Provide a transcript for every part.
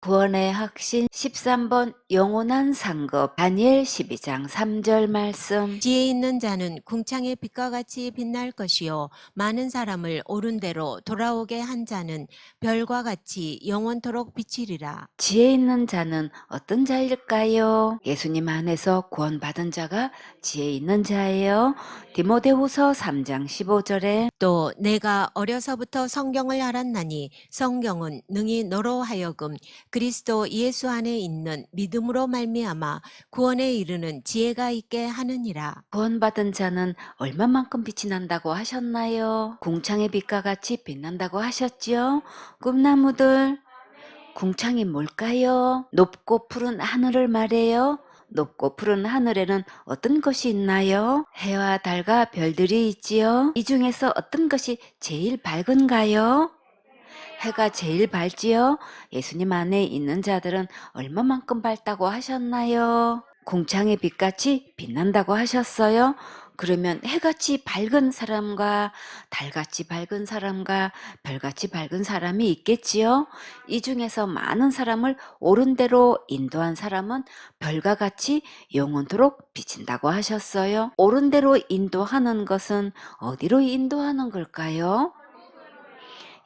구원의 확신 13번 영원한 상급 다니엘 12장 3절 말씀. 지혜 있는 자는 궁창의 빛과 같이 빛날 것이요 많은 사람을 옳은 대로 돌아오게 한 자는 별과 같이 영원토록 비치리라. 지혜 있는 자는 어떤 자일까요? 예수님 안에서 구원받은 자가 지혜 있는 자예요. 디모데후서 3장 15절에 또 내가 어려서부터 성경을 알았나니 성경은 능히 너로 하여금 그리스도 예수 안에 있는 믿음으로 말미암아 구원에 이르는 지혜가 있게 하느니라. 구원받은 자는 얼마만큼 빛이 난다고 하셨나요? 궁창의 빛과 같이 빛난다고 하셨지요? 꿈나무들, 궁창이 뭘까요? 높고 푸른 하늘을 말해요. 높고 푸른 하늘에는 어떤 것이 있나요? 해와 달과 별들이 있지요. 이 중에서 어떤 것이 제일 밝은가요? 해가 제일 밝지요. 예수님 안에 있는 자들은 얼마만큼 밝다고 하셨나요? 궁창의 빛같이 빛난다고 하셨어요. 그러면 해같이 밝은 사람과 달같이 밝은 사람과 별같이 밝은 사람이 있겠지요. 이 중에서 많은 사람을 옳은 대로 인도한 사람은 별과 같이 영원토록 비친다고 하셨어요. 옳은 대로 인도하는 것은 어디로 인도하는 걸까요?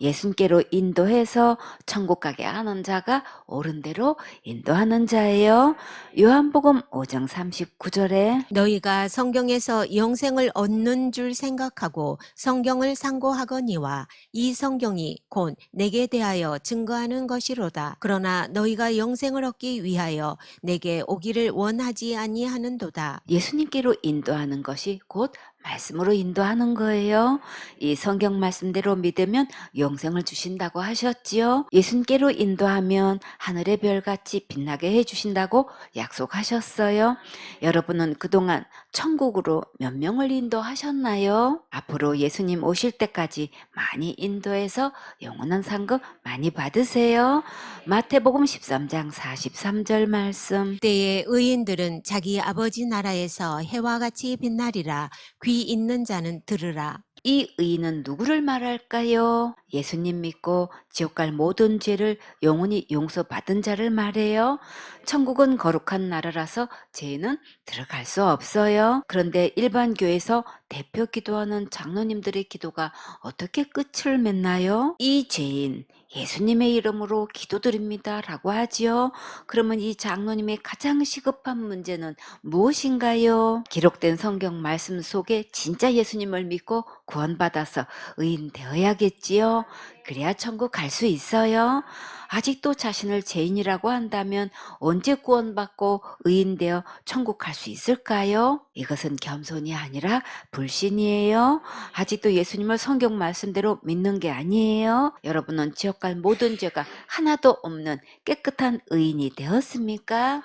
예수님께로 인도해서 천국 가게 하는 자가 옳은 대로 인도하는 자예요. 요한복음 5장 39절에 너희가 성경에서 영생을 얻는 줄 생각하고 성경을 상고하거니와 이 성경이 곧 내게 대하여 증거하는 것이로다. 그러나 너희가 영생을 얻기 위하여 내게 오기를 원하지 아니하는도다. 예수님께로 인도하는 것이 곧 말씀으로 인도하는 거예요. 이 성경 말씀대로 믿으면 영생을 주신다고 하셨지요. 예수님께로 인도하면 하늘의 별같이 빛나게 해주신다고 약속하셨어요. 여러분은 그동안 천국으로 몇 명을 인도하셨나요? 앞으로 예수님 오실 때까지 많이 인도해서 영원한 상급 많이 받으세요. 마태복음 13장 43절 말씀. 때에 의인들은 자기 아버지 나라에서 해와 같이 빛나리라. 귀 있는 자는 들으라. 이 의인은 누구를 말할까요? 예수님 믿고 지옥 갈 모든 죄를 영원히 용서받은 자를 말해요. 천국은 거룩한 나라라서 죄는 들어갈 수 없어요. 그런데 일반 교회에서 대표 기도하는 장로님들의 기도가 어떻게 끝을 맺나요? 이 죄인 예수님의 이름으로 기도드립니다 라고 하지요. 그러면 이 장로님의 가장 시급한 문제는 무엇인가요? 기록된 성경 말씀 속에 진짜 예수님을 믿고 구원받아서 의인 되어야겠지요. 그래야 천국 갈 수 있어요. 아직도 자신을 죄인이라고 한다면 언제 구원받고 의인 되어 천국 갈 수 있을까요? 이것은 겸손이 아니라 불신이에요. 아직도 예수님을 성경 말씀대로 믿는 게 아니에요. 여러분은 지옥 갈 모든 죄가 하나도 없는 깨끗한 의인이 되었습니까?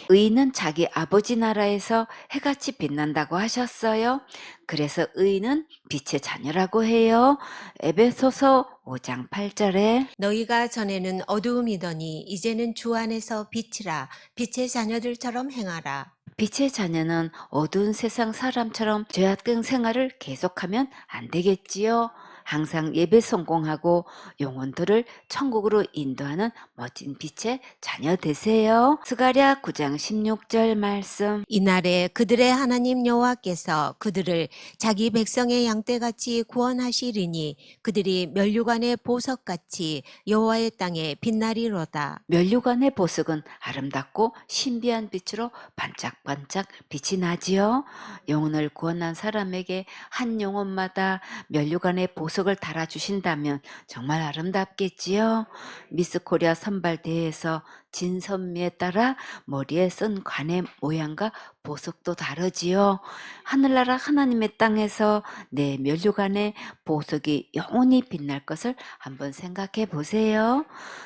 의인은 자기 아버지 나라에서 해같이 빛난다고 하셨어요. 그래서 의인은 빛의 자녀라고 해요. 에베소서 5장 8절에 너희가 전에는 어두움이더니 이제는 주 안에서 빛이라. 빛의 자녀들처럼 행하라. 빛의 자녀는 어두운 세상 사람처럼 죄악된 생활을 계속하면 안 되겠지요. 항상 예배 성공하고 영혼들을 천국으로 인도하는 멋진 빛의 자녀 되세요. 스가랴 9장 16절 말씀. 이날에 그들의 하나님 여호와께서 그들을 자기 백성의 양떼같이 구원하시리니 그들이 면류관의 보석같이 여호와의 땅에 빛나리로다. 면류관의 보석은 아름답고 신비한 빛으로 반짝반짝 빛이 나지요. 영혼을 구원한 사람에게 한 영혼마다 면류관의 보석을 달아주신다면 정말 아름답겠지요. 미스 코리아 선발대회에서 진선미에 따라 머리에 쓴 관의 모양과 보석도 다르지요. 하늘나라 하나님의 땅에서 내 면류관의 보석이 영원히 빛날 것을 한번 생각해 보세요.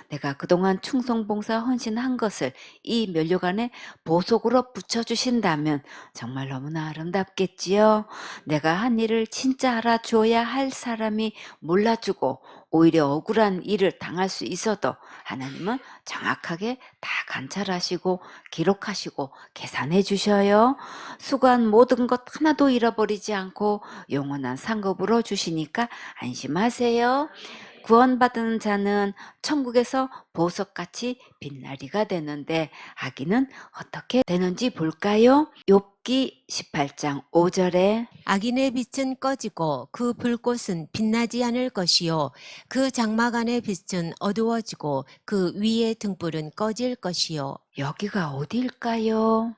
내가 그동안 충성봉사 헌신한 것을 이 면류관에 보석으로 붙여주신다면 정말 너무나 아름답겠지요. 내가 한 일을 진짜 알아줘야 할 사람이 몰라주고 오히려 억울한 일을 당할 수 있어도 하나님은 정확하게 다 관찰하시고 기록하시고 계산해 주셔요. 수고한 모든 것 하나도 잃어버리지 않고 영원한 상급으로 주시니까 안심하세요. 구원받은 자는 천국에서 보석같이 빛나리가 되는데 아기는 어떻게 되는지 볼까요? 욥기 18장 5절에 악인의 빛은 꺼지고 그 불꽃은 빛나지 않을 것이요 그 장막 안의 빛은 어두워지고 그 위의 등불은 꺼질 것이요. 여기가 어디일까요?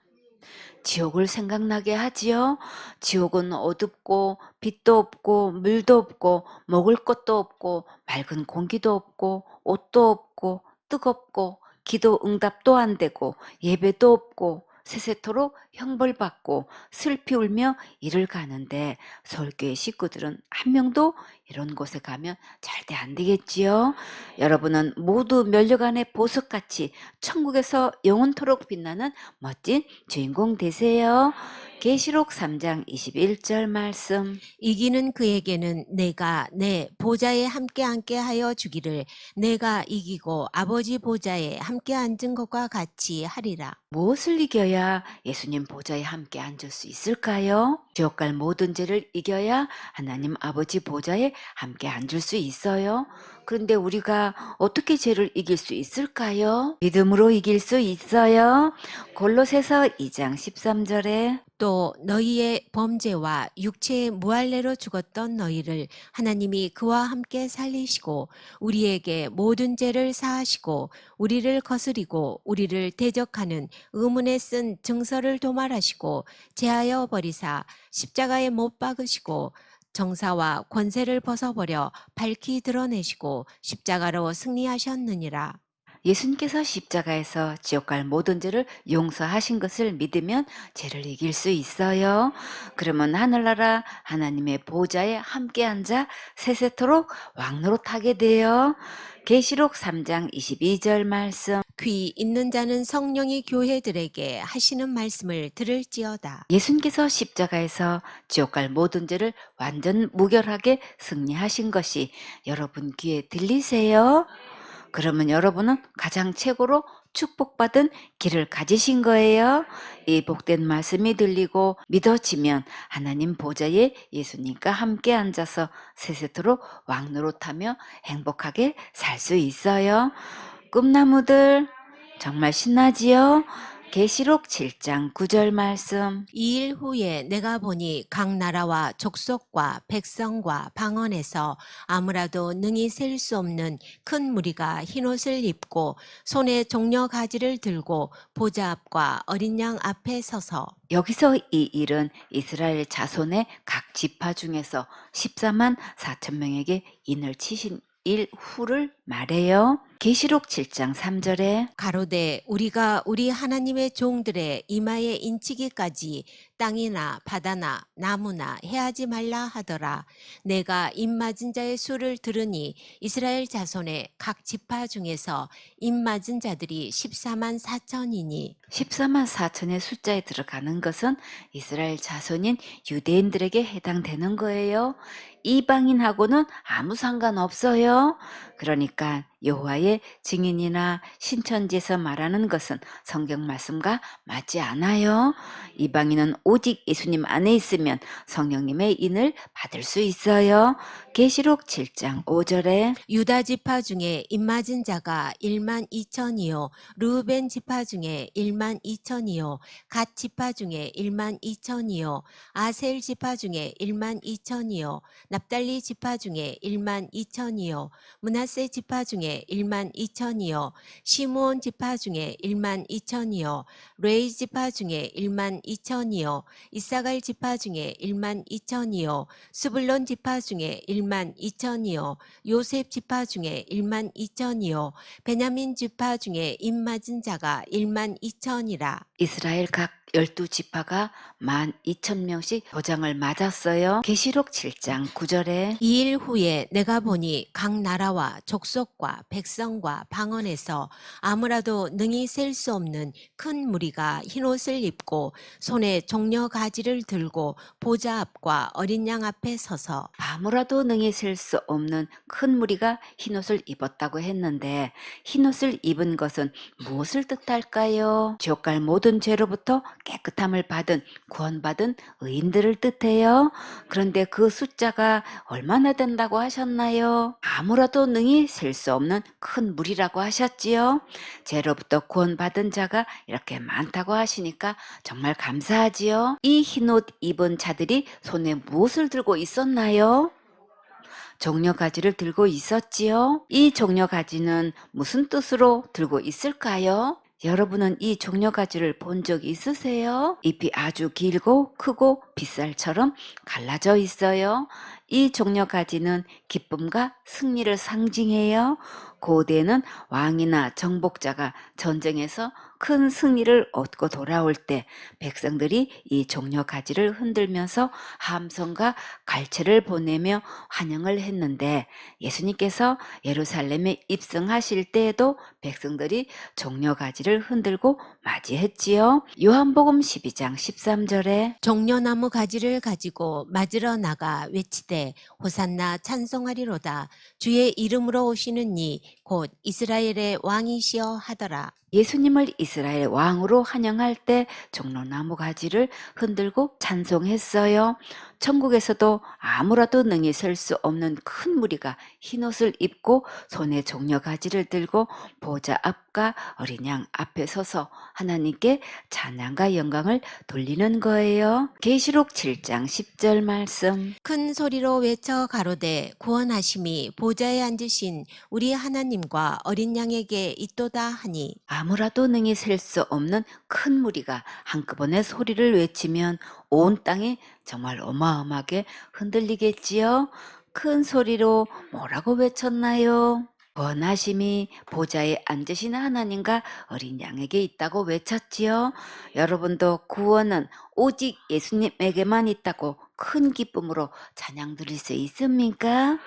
지옥을 생각나게 하지요. 지옥은 어둡고 빛도 없고 물도 없고 먹을 것도 없고 맑은 공기도 없고 옷도 없고 뜨겁고 기도 응답도 안 되고 예배도 없고 세세토록 형벌받고 슬피 울며 일을 가는데 서울교회 식구들은 한 명도 이런 곳에 가면 절대 안 되겠지요. 여러분은 모두 멸류관의 보석같이 천국에서 영원토록 빛나는 멋진 주인공 되세요. 계시록 3장 21절 말씀. 이기는 그에게는 내가 내 보좌에 함께 앉게 하여 주기를 내가 이기고 아버지 보좌에 함께 앉은 것과 같이 하리라. 무엇을 이겨야 예수님 보좌에 함께 앉을 수 있을까요? 지옥 갈 모든 죄를 이겨야 하나님 아버지 보좌에 함께 앉을 수 있어요. 그런데 우리가 어떻게 죄를 이길 수 있을까요? 믿음으로 이길 수 있어요. 골로새서 2장 13절에 또 너희의 범죄와 육체의 무할례로 죽었던 너희를 하나님이 그와 함께 살리시고 우리에게 모든 죄를 사하시고 우리를 거스리고 우리를 대적하는 의문에 쓴 증서를 도말하시고 제하여 버리사 십자가에 못 박으시고 정사와 권세를 벗어버려 밝히 드러내시고 십자가로 승리하셨느니라. 예수님께서 십자가에서 지옥 갈 모든 죄를 용서하신 것을 믿으면 죄를 이길 수 있어요. 그러면 하늘나라 하나님의 보좌에 함께 앉아 세세토록 왕노릇하게 돼요. 계시록 3장 22절 말씀. 귀 있는 자는 성령이 교회들에게 하시는 말씀을 들을지어다. 예수님께서 십자가에서 지옥 갈 모든 죄를 완전 무결하게 승리하신 것이 여러분 귀에 들리세요? 그러면 여러분은 가장 최고로 축복받은 길을 가지신 거예요. 이 복된 말씀이 들리고 믿어지면 하나님 보좌에 예수님과 함께 앉아서 세세토록 왕노릇하며 행복하게 살 수 있어요. 꿈나무들 정말 신나지요? 계시록 7장 9절 말씀. 2일 후에 내가 보니 각 나라와 족속과 백성과 방언에서 아무라도 능히 셀 수 없는 큰 무리가 흰옷을 입고 손에 종려 가지를 들고 보좌 앞과 어린 양 앞에 서서 여기서 이 일은 이스라엘 자손의 각 지파 중에서 14만 4천 명에게 인을 치신 일 후를 말해요. 계시록 7장 3절에 가로되 우리가 우리 하나님의 종들의 이마에 인치기까지 땅이나 바다나 나무나 해하지 말라 하더라. 내가 입맞은 자의 수를 들으니 이스라엘 자손의 각 지파 중에서 입맞은 자들이 14만 4천이니 14만 4천의 숫자에 들어가는 것은 이스라엘 자손인 유대인들에게 해당되는 거예요. 이방인하고는 아무 상관없어요. 그러니까 여호와의 증인이나 신천지에서 말하는 것은 성경 말씀과 맞지 않아요. 이방인은 오직 예수님 안에 있으면 성령님의 인을 받을 수 있어요. 계시록 7장 5절에 유다 지파 중에 입맞은 자가 1만 2천이요 르우벤 지파 중에 1만 2천이요 갓 지파 중에 1만 2천이요 아셀 지파 중에 1만 2천이요 납달리 지파 중에 1만 2천이요 므낫세 지파 중에 1만 2천이요 시므온 지파 중에 1만 2천이요 레이 지파 중에 1만 2천이요 이사갈 지파 중에 1만 2천이요 스불론 지파 중에 1만 2천이요 요셉 지파 중에 1만 2천이요 베냐민 지파 중에 입맞은 자가 1만 2천이라. 이스라엘 각 12지파가 12,000명씩 도장을 맞았어요. 계시록 7장 9절에 2일 후에 내가 보니 각 나라와 족속과 백성과 방언에서 아무라도 능히 셀 수 없는 큰 무리가 흰옷을 입고 손에 종 정녀 가지를 들고 보좌 앞과 어린 양 앞에 서서 아무라도 능히 셀 수 없는 큰 무리가 흰옷을 입었다고 했는데 흰옷을 입은 것은 무엇을 뜻할까요? 지옥갈 모든 죄로부터 깨끗함을 받은 구원받은 의인들을 뜻해요. 그런데 그 숫자가 얼마나 된다고 하셨나요? 아무라도 능히 셀 수 없는 큰 무리라고 하셨지요. 죄로부터 구원받은 자가 이렇게 많다고 하시니까 정말 감사하지요. 이 흰옷 입은 자들이 손에 무엇을 들고 있었나요? 종려가지를 들고 있었지요. 이 종려가지는 무슨 뜻으로 들고 있을까요? 여러분은 이 종려가지를 본 적 있으세요? 잎이 아주 길고 크고 빗살처럼 갈라져 있어요. 이 종려가지는 기쁨과 승리를 상징해요. 고대는 왕이나 정복자가 전쟁에서 큰 승리를 얻고 돌아올 때 백성들이 이 종려가지를 흔들면서 함성과 갈채를 보내며 환영을 했는데 예수님께서 예루살렘에 입성하실 때에도 백성들이 종려가지를 흔들고 맞이했지요. 요한복음 12장 13절에 종려나무 가지를 가지고 맞으러 나가 외치되 호산나 찬송하리로다. 주의 이름으로 오시는 이 곧 이스라엘의 왕이시여 하더라. 예수님을 이스라엘 왕으로 환영할 때 종려나무 가지를 흔들고 찬송했어요. 천국에서도 아무라도 능히 설 수 없는 큰 무리가 흰옷을 입고 손에 종려가지를 들고 보좌 앞과 어린 양 앞에 서서 하나님께 찬양과 영광을 돌리는 거예요. 계시록 7장 10절 말씀. 큰 소리로 외쳐 가로되 구원하심이 보좌에 앉으신 우리 하나님과 어린 양에게 있도다 하니 아무라도 능히 셀 수 없는 큰 무리가 한꺼번에 소리를 외치면 온 땅이 정말 어마어마하게 흔들리겠지요. 큰 소리로 뭐라고 외쳤나요? 원하심이 보좌에 앉으신 하나님과 어린 양에게 있다고 외쳤지요. 여러분도 구원은 오직 예수님에게만 있다고 큰 기쁨으로 찬양 드릴 수 있습니까?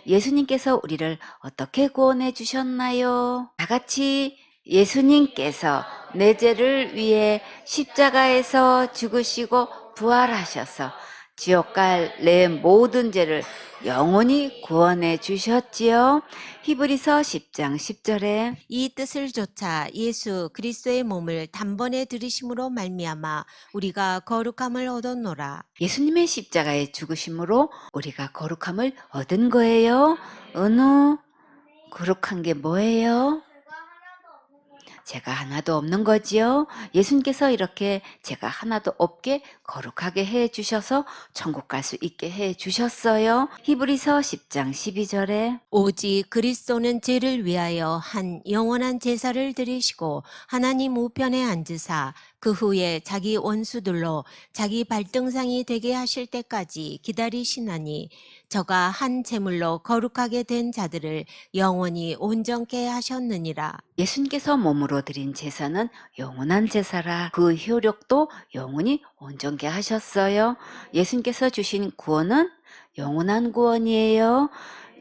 예수님께서 우리를 어떻게 구원해 주셨나요? 다 같이 예수님께서 내 죄를 위해 십자가에서 죽으시고 부활하셔서 지옥 갈 내 모든 죄를 영원히 구원해 주셨지요. 히브리서 10장 10절에 이 뜻을 조차 예수 그리스도의 몸을 단번에 들이심으로 말미암아 우리가 거룩함을 얻었노라. 예수님의 십자가의 죽으심으로 우리가 거룩함을 얻은 거예요. 어느 거룩한 게 뭐예요? 죄가 하나도 없는 거지요. 예수님께서 이렇게 죄가 하나도 없게 거룩하게 해 주셔서 천국 갈 수 있게 해 주셨어요. 히브리서 10장 12절에 오직 그리스도는 죄를 위하여 한 영원한 제사를 드리시고 하나님 우편에 앉으사 그 후에 자기 원수들로 자기 발등상이 되게 하실 때까지 기다리시나니 저가 한 제물로 거룩하게 된 자들을 영원히 온전케 하셨느니라. 예수님께서 몸으로 드린 제사는 영원한 제사라 그 효력도 영원히 온전케 하셨어요. 예수님께서 주신 구원은 영원한 구원이에요.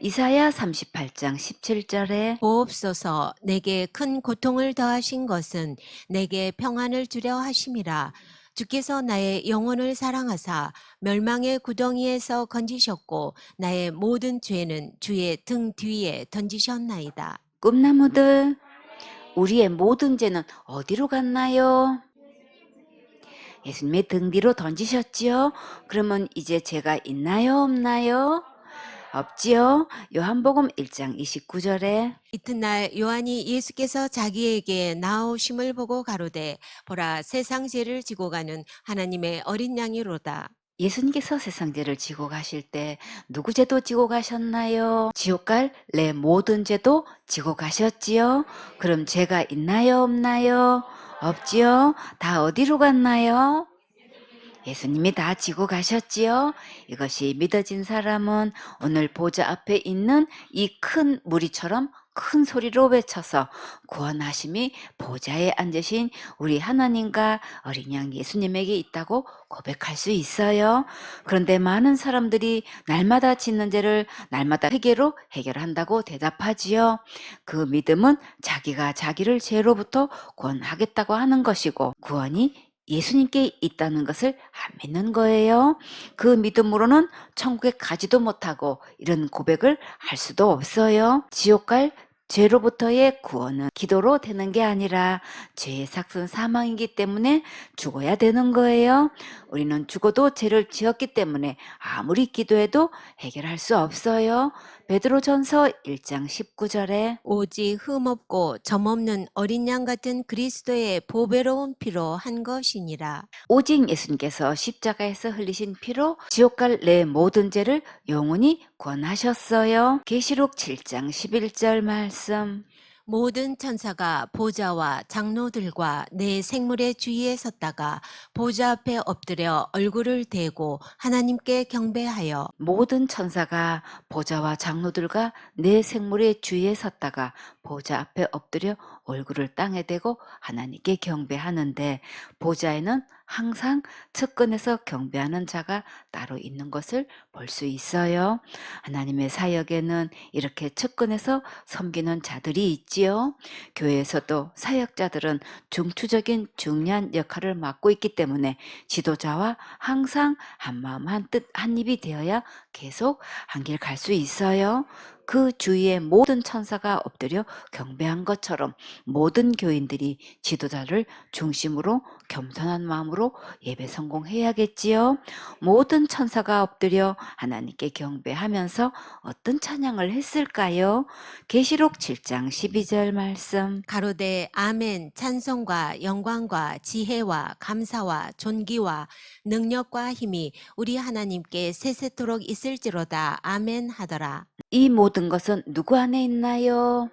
이사야 38장 17절에 보옵소서 내게 큰 고통을 더하신 것은 내게 평안을 주려 하심이라. 주께서 나의 영혼을 사랑하사 멸망의 구덩이에서 건지셨고 나의 모든 죄는 주의 등 뒤에 던지셨나이다. 꿈나무들 우리의 모든 죄는 어디로 갔나요? 예수님의 등 뒤로 던지셨지요? 그러면 이제 죄가 있나요? 없나요? 없지요? 요한복음 1장 29절에 이튿날 요한이 예수께서 자기에게 나오심을 보고 가로되 보라 세상 죄를 지고 가는 하나님의 어린 양이로다. 예수님께서 세상 죄를 지고 가실 때 누구 죄도 지고 가셨나요? 지옥 갈 내 모든 죄도 지고 가셨지요? 그럼 죄가 있나요? 없나요? 없지요? 다 어디로 갔나요? 예수님이 다 지고 가셨지요? 이것이 믿어진 사람은 오늘 보좌 앞에 있는 이 큰 무리처럼 큰 소리로 외쳐서 구원하심이 보좌에 앉으신 우리 하나님과 어린 양 예수님에게 있다고 고백할 수 있어요. 그런데 많은 사람들이 날마다 짓는 죄를 날마다 회개로 해결한다고 대답하지요. 그 믿음은 자기가 자기를 죄로부터 구원하겠다고 하는 것이고 구원이 예수님께 있다는 것을 안 믿는 거예요. 그 믿음으로는 천국에 가지도 못하고 이런 고백을 할 수도 없어요. 지옥 갈 죄로부터의 구원은 기도로 되는 게 아니라 죄의 삭은 사망이기 때문에 죽어야 되는 거예요. 우리는 죽어도 죄를 지었기 때문에 아무리 기도해도 해결할 수 없어요. 베드로전서 1장 19절에 오직 흠없고 점없는 어린 양 같은 그리스도의 보배로운 피로 한 것이니라. 오직 예수님께서 십자가에서 흘리신 피로 지옥 갈 내 모든 죄를 영원히 구원하셨어요. 계시록 7장 11절 말씀. 모든 천사가 보좌와 장로들과 내 생물의 주위에 섰다가 보좌 앞에 엎드려 얼굴을 대고 하나님께 경배하여 모든 천사가 보좌와 장로들과 내 생물의 주위에 섰다가 보좌 앞에 엎드려 얼굴을 땅에 대고 하나님께 경배하는데, 보좌에는 항상 측근에서 경배하는 자가 따로 있는 것을 볼 수 있어요. 하나님의 사역에는 이렇게 측근에서 섬기는 자들이 있지요. 교회에서도 사역자들은 중추적인 중요한 역할을 맡고 있기 때문에 지도자와 항상 한마음 한뜻 한입이 되어야 계속 한 길 갈 수 있어요. 그 주위에 모든 천사가 엎드려 경배한 것처럼 모든 교인들이 지도자를 중심으로 겸손한 마음으로 예배 성공해야겠지요. 모든 천사가 엎드려 하나님께 경배하면서 어떤 찬양을 했을까요? 계시록 7장 12절 말씀. 가로되 아멘 찬송과 영광과 지혜와 감사와 존귀와 능력과 힘이 우리 하나님께 세세토록 있을지로다 아멘 하더라. 이 모든 것은 누구 안에 있나요?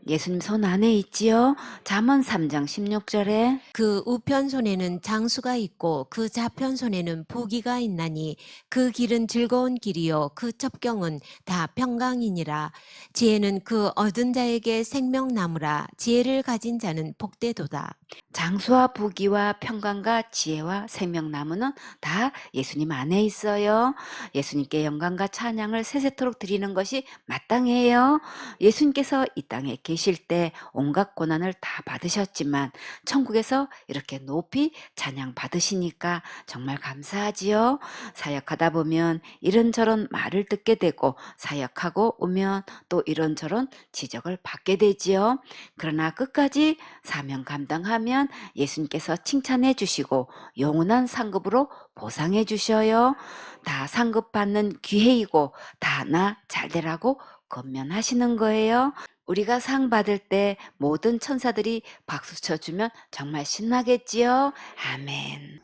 예수님 손 안에 있지요. 잠언 3장 16절에 그 우편 손에는 장수가 있고 그 좌편 손에는 부귀가 있나니 그 길은 즐거운 길이요 그 첩경은 다 평강이니라. 지혜는 그 얻은 자에게 생명나무라. 지혜를 가진 자는 복되도다. 장수와 부귀와 평강과 지혜와 생명나무는 다 예수님 안에 있어요. 예수님께 영광과 찬양을 세세토록 드리는 것이 마땅해요. 예수님께서 이 땅에 계실 때 온갖 고난을 다 받으셨지만 천국에서 이렇게 높이 찬양 받으시니까 정말 감사하지요. 사역하다 보면 이런저런 말을 듣게 되고, 사역하고 오면 또 이런저런 지적을 받게 되지요. 그러나 끝까지 사명 감당하면 예수님께서 칭찬해 주시고 영원한 상급으로 보상해 주셔요. 다 상급받는 기회이고 다 나 잘되라고 건면하시는 거예요. 우리가 상 받을 때 모든 천사들이 박수 쳐주면 정말 신나겠지요. 아멘.